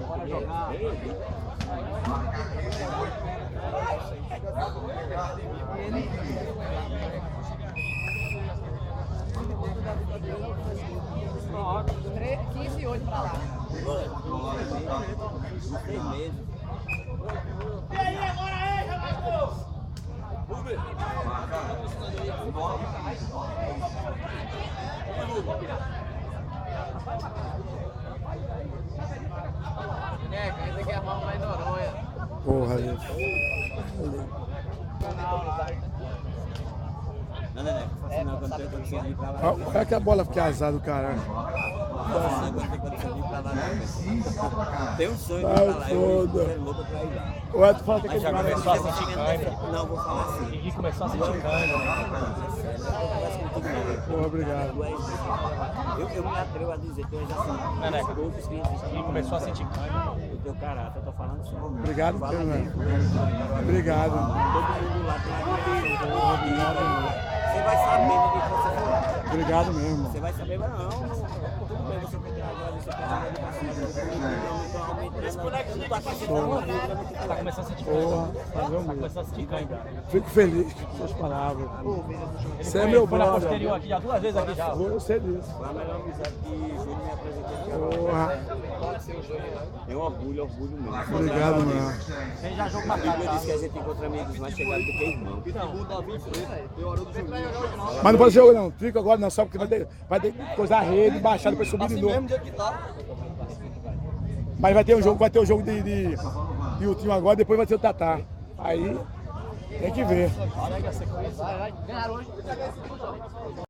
Bora jogar. Ó, 15 e 8 pra lá. 6 meses. E aí, agora aí, jogador! Neca, a gente tem que arrumar um lá em Noronha. Porra, gente. Não, né? Faça não, quando tem condição de ir pra lá. Olha é que a bola fica azar do caralho. Faça não, quando tem condição de ir pra lá. Tem um sonho de ir Ai, pra lá. Eu foda. sou louco pra ir lá. O Edson fala que aquele já cara começou a sentir cãibra. Não, vou falar assim. Henrique começou a sentir cãibra. Porra, obrigado. Eu me atrevo a dizer, tu és assim. Não, né? Poucos que existem. Henrique começou a sentir cãibra. O teu caráter, eu tô falando sério. Obrigado, Fala pelo mesmo. Obrigado. Todo mundo lá tem a você vai saber no dia que você for lá. Obrigado mesmo. Você vai saber, mas não, tudo bem, você tem que agradecer pela educação. Tá começando a sentir Porra, cãibra. fazer um Tá começando a sentir cãibra. Fico feliz com suas palavras. Você é Ele meu foi na brother. posterior aqui já 2 vezes aqui já. Eu sei disso. Foi a melhor amizade que Júlio me apresentou. Porra, É um orgulho mesmo. obrigado, mano. Ele já jogou Eu marcado. disse que a gente encontra amigos mais chegados do que irmão. Mas não pode jogar não. Fica agora não, só porque vai ter que coisar a rede, baixar, depois subir de novo. Mas vai ter um jogo de último agora, depois vai ter o Tatá. Aí tem que ver. Vai, ganharam hoje.